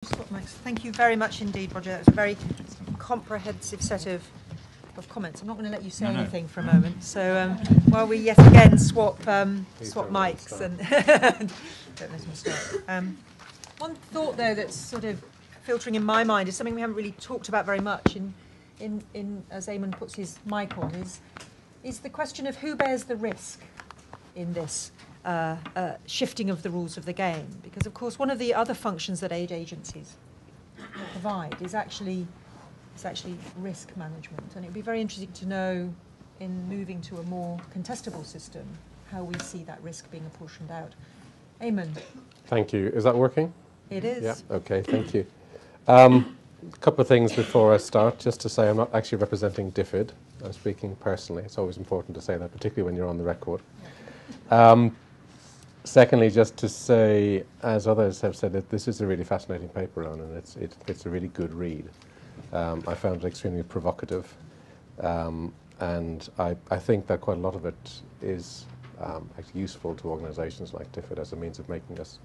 Thank you very much indeed, Roger. That was a very comprehensive set of comments. I'm not going to let you say anything for a moment. So while we yet again swap mics and don't let him start. One thought though that's sort of filtering in my mind is something we haven't really talked about very much in as Eamon puts his mic on is the question of who bears the risk in this shifting of the rules of the game, because of course one of the other functions that aid agencies provide is actually risk management, and it would be very interesting to know, in moving to a more contestable system, how we see that risk being apportioned out. Eamon. Thank you. Is that working? It is. Yeah. Okay. Thank you. A couple of things before I start. Just to say, I'm not actually representing DFID. I'm speaking personally. It's always important to say that, particularly when you're on the record. Secondly, just to say, as others have said, that this is a really fascinating paper, and it's a really good read. I found it extremely provocative, and I think that quite a lot of it is actually useful to organisations like DFID as a means of making us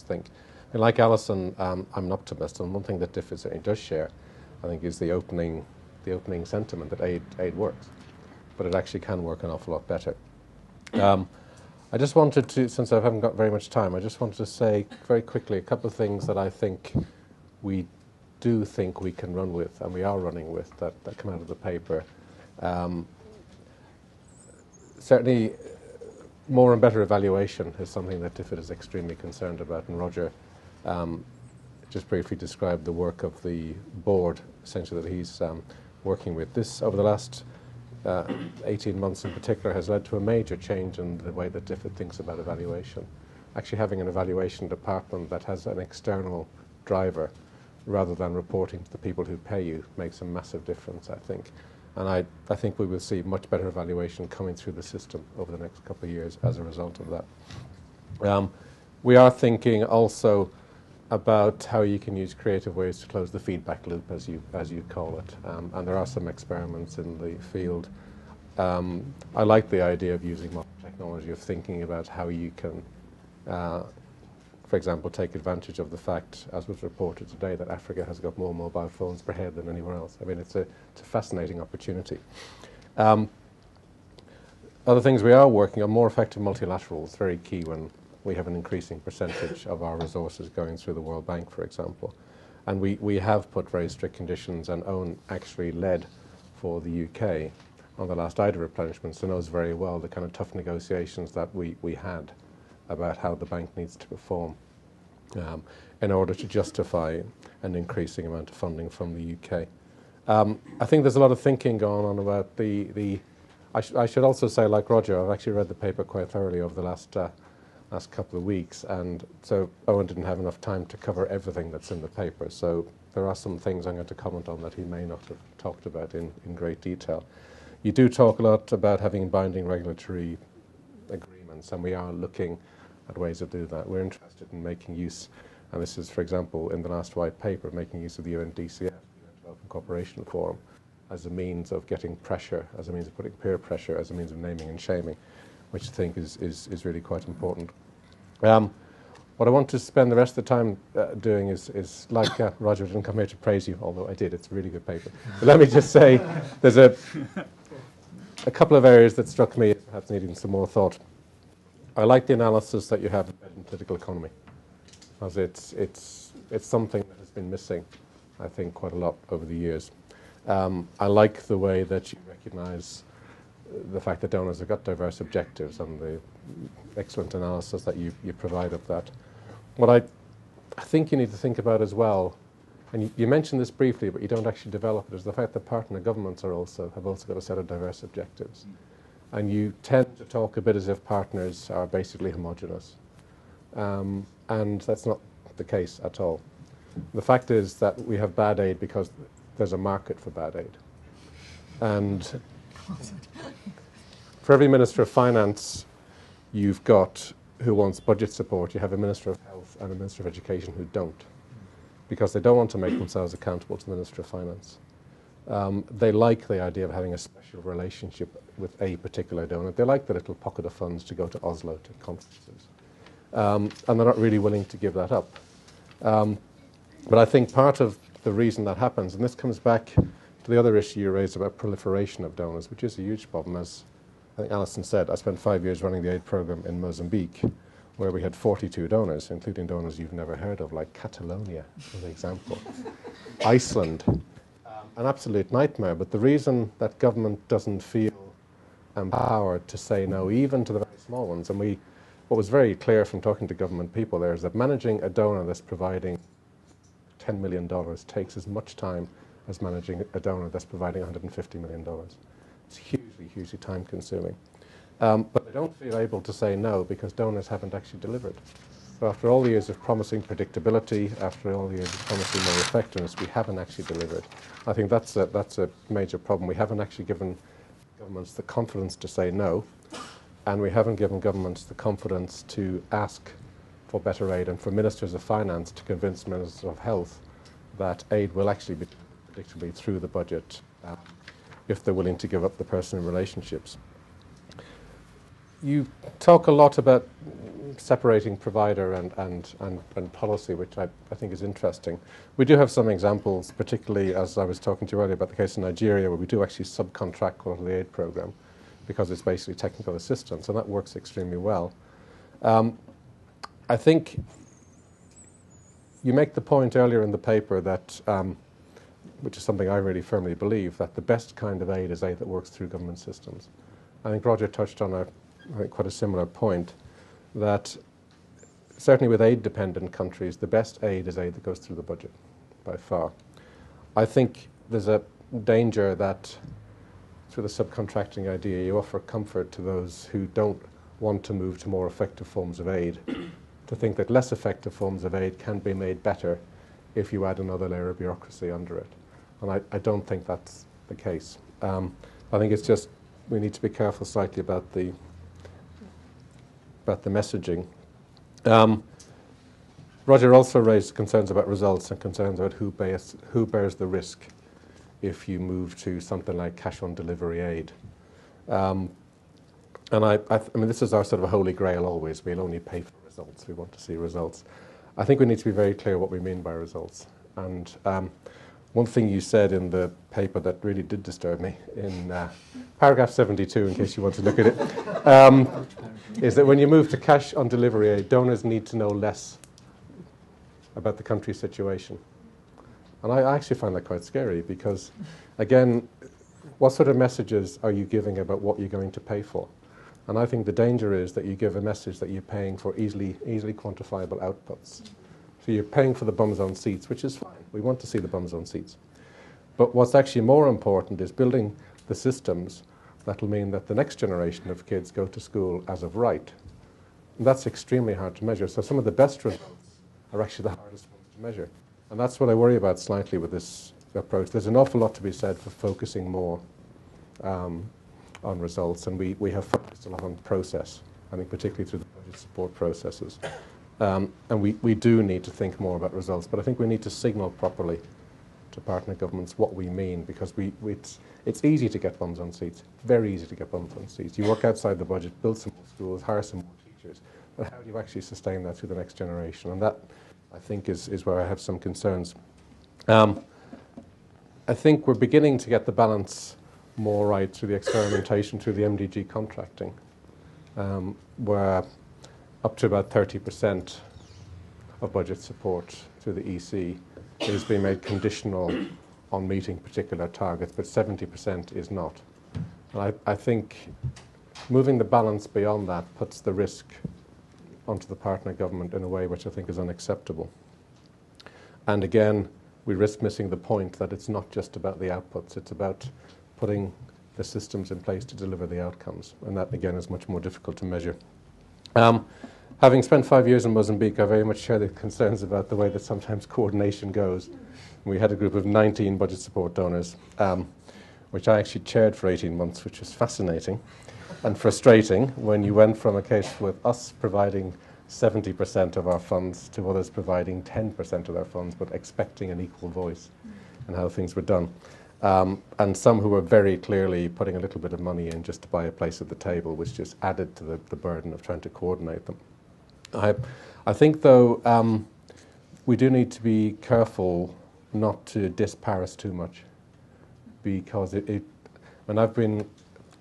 think. And like Alison, I'm an optimist, and one thing that DFID certainly does share, I think, is the opening sentiment that aid works, but it actually can work an awful lot better. I just wanted to, since I haven't got very much time, I just wanted to say very quickly a couple of things that I think we do think we can run with, and we are running with, that come out of the paper. Certainly, more and better evaluation is something that DFID is extremely concerned about, and Roger just briefly described the work of the board, essentially, that he's working with. This, over the last 18 months in particular, has led to a major change in the way that DFID thinks about evaluation. Actually having an evaluation department that has an external driver rather than reporting to the people who pay you makes a massive difference, I think. And I think we will see much better evaluation coming through the system over the next couple of years as a result of that. We are thinking also about how you can use creative ways to close the feedback loop, as you call it, and there are some experiments in the field. I like the idea of using modern technology, of thinking about how you can, for example, take advantage of the fact, as was reported today, that Africa has got more mobile phones per head than anywhere else. I mean, it's a fascinating opportunity. Other things we are working on, more effective multilaterals, very key when we have an increasing percentage of our resources going through the World Bank, for example. And we have put very strict conditions, and Owen actually led for the UK on the last IDA replenishment, so knows very well the kind of tough negotiations that we had about how the bank needs to perform in order to justify an increasing amount of funding from the UK. I think there's a lot of thinking going on about I should also say, like Roger, I've actually read the paper quite thoroughly over the last couple of weeks, and so Owen didn't have enough time to cover everything that's in the paper, so there are some things I'm going to comment on that he may not have talked about in great detail. You do talk a lot about having binding regulatory agreements, and we are looking at ways to do that. We're interested in making use, and this is, for example, in the last white paper, making use of the UNDCF, the Open Cooperation Forum, as a means of getting pressure, as a means of putting peer pressure, as a means of naming and shaming, which I think is really quite important. What I want to spend the rest of the time doing is like Roger, didn't come here to praise you, although I did. It's a really good paper. But let me just say, there's a couple of areas that struck me as perhaps needing some more thought. I like the analysis that you have in political economy, as it's something that has been missing, I think, quite a lot over the years. I like the way that you recognise the fact that donors have got diverse objectives, and the excellent analysis that you provide of that. What I think you need to think about as well, and you mentioned this briefly, but you don't actually develop it, is the fact that partner governments have also got a set of diverse objectives. And you tend to talk a bit as if partners are basically homogenous. And that's not the case at all. The fact is that we have bad aid because there's a market for bad aid. And for every Minister of Finance you've got who wants budget support, you have a Minister of Health and a Minister of Education who don't, because they don't want to make themselves accountable to the Minister of Finance. They like the idea of having a special relationship with a particular donor. They like the little pocket of funds to go to Oslo to conferences. And they're not really willing to give that up. But I think part of the reason that happens, and this comes back to the other issue you raised about proliferation of donors, which is a huge problem. As I think Alison said, I spent 5 years running the aid program in Mozambique, where we had 42 donors, including donors you've never heard of, like Catalonia, for example. Iceland, an absolute nightmare. But the reason that government doesn't feel empowered to say no, even to the very small ones, and what was very clear from talking to government people there is that managing a donor that's providing $10 million takes as much time as managing a donor that's providing $150 million. It's hugely, hugely time consuming. But they don't feel able to say no because donors haven't actually delivered. So after all the years of promising predictability, after all the years of promising more effectiveness, we haven't actually delivered. I think that's a major problem. We haven't actually given governments the confidence to say no, and we haven't given governments the confidence to ask for better aid and for ministers of finance to convince ministers of health that aid will actually be predictably through the budget if they're willing to give up the personal relationships. You talk a lot about separating provider and policy, which I think is interesting. We do have some examples, particularly as I was talking to you earlier about the case in Nigeria, where we do actually subcontract part of the aid program because it's basically technical assistance, and that works extremely well. I think you make the point earlier in the paper that, which is something I really firmly believe, that the best kind of aid is aid that works through government systems. I think Roger touched on I think quite a similar point, that certainly with aid-dependent countries, the best aid is aid that goes through the budget, by far. I think there's a danger that through the subcontracting idea, you offer comfort to those who don't want to move to more effective forms of aid, to think that less effective forms of aid can be made better if you add another layer of bureaucracy under it. And I don't think that's the case. I think it's just we need to be careful slightly about the messaging. Roger also raised concerns about results and concerns about who bears the risk if you move to something like cash-on-delivery aid. And I mean, this is our sort of a holy grail always. We'll only pay for results. We want to see results. I think we need to be very clear what we mean by results. And one thing you said in the paper that really did disturb me, in paragraph 72, in case you want to look at it, is that when you move to cash-on-delivery aid, donors need to know less about the country's situation. And I actually find that quite scary because, again, what sort of messages are you giving about what you're going to pay for? And I think the danger is that you give a message that you're paying for easily quantifiable outputs. So you're paying for the bums on seats, which is fine. We want to see the bums on seats. But what's actually more important is building the systems that will mean that the next generation of kids go to school as of right. And that's extremely hard to measure. So some of the best results are actually the hardest ones to measure. And that's what I worry about slightly with this approach. There's an awful lot to be said for focusing more on results, and we have focused a lot on process, I think particularly through the budget support processes. And we do need to think more about results, but I think we need to signal properly to partner governments what we mean, because it's easy to get bums on seats, very easy to get bums on seats. You work outside the budget, build some more schools, hire some more teachers, but how do you actually sustain that through the next generation? And that, I think, is where I have some concerns. I think we're beginning to get the balance more right through the experimentation, through the MDG contracting, where up to about 30% of budget support through the EC is being made conditional on meeting particular targets, but 70% is not. And I think moving the balance beyond that puts the risk onto the partner government in a way which I think is unacceptable. And again, we risk missing the point that it's not just about the outputs, it's about putting the systems in place to deliver the outcomes. And that, again, is much more difficult to measure. Having spent 5 years in Mozambique, I very much share the concerns about the way that sometimes coordination goes. We had a group of 19 budget support donors, which I actually chaired for 18 months, which was fascinating and frustrating when you went from a case with us providing 70% of our funds to others providing 10% of their funds, but expecting an equal voice in how things were done. And some who were very clearly putting a little bit of money in just to buy a place at the table, which just added to the burden of trying to coordinate them. I think, though, we do need to be careful not to diss Paris too much, because and I've been,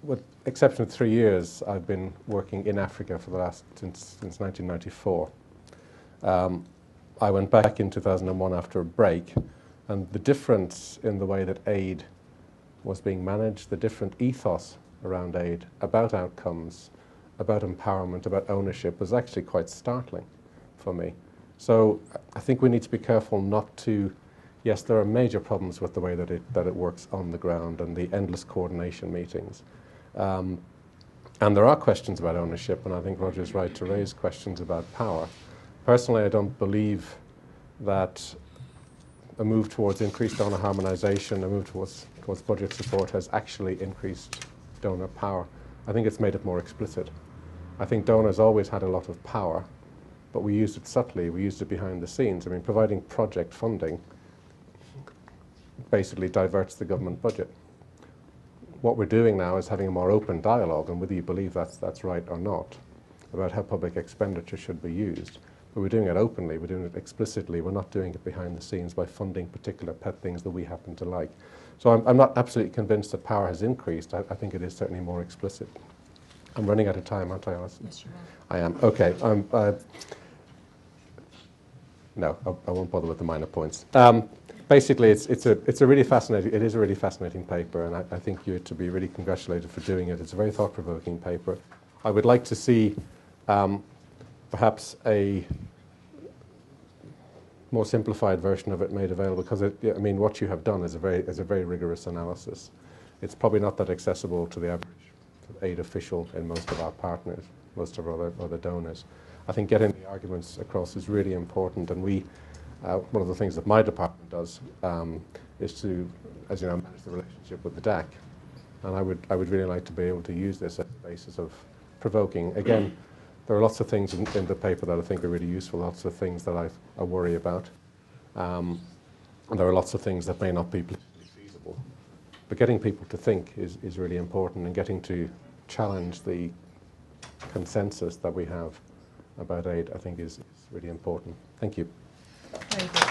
with exception of 3 years, I've been working in Africa for the last, since 1994. I went back in 2001 after a break, and the difference in the way that aid was being managed, the different ethos around aid, about outcomes, about empowerment, about ownership, was actually quite startling for me. So I think we need to be careful not to, yes, there are major problems with the way that it works on the ground and the endless coordination meetings. And there are questions about ownership, and I think Roger's right to raise questions about power. Personally, I don't believe that a move towards increased donor harmonization, a move towards budget support has actually increased donor power. I think it's made it more explicit. I think donors always had a lot of power, but we used it subtly, we used it behind the scenes. I mean, providing project funding basically diverts the government budget. What we're doing now is having a more open dialogue, and whether you believe that's right or not, about how public expenditure should be used. But we're doing it openly, we're doing it explicitly, we're not doing it behind the scenes by funding particular pet things that we happen to like. So I'm not absolutely convinced that power has increased. I think it is certainly more explicit. I'm running out of time, aren't I, Alison? Yes, you are. I am. Okay. No, I won't bother with the minor points. Basically, it is a really fascinating paper, and I think you're to be really congratulated for doing it. It's a very thought-provoking paper. I would like to see perhaps a more simplified version of it made available, because I mean, what you have done is a very rigorous analysis. It's probably not that accessible to the average aid official in most of our partners, most of our other donors. I think getting the arguments across is really important, and one of the things that my department does is to, as you know, manage the relationship with the DAC, and I would really like to be able to use this as a basis of provoking. Again, there are lots of things in the paper that I think are really useful, lots of things that I worry about, and there are lots of things that may not be politically feasible. But getting people to think is really important, and getting to challenge the consensus that we have about aid, I think, is really important. Thank you. Very good.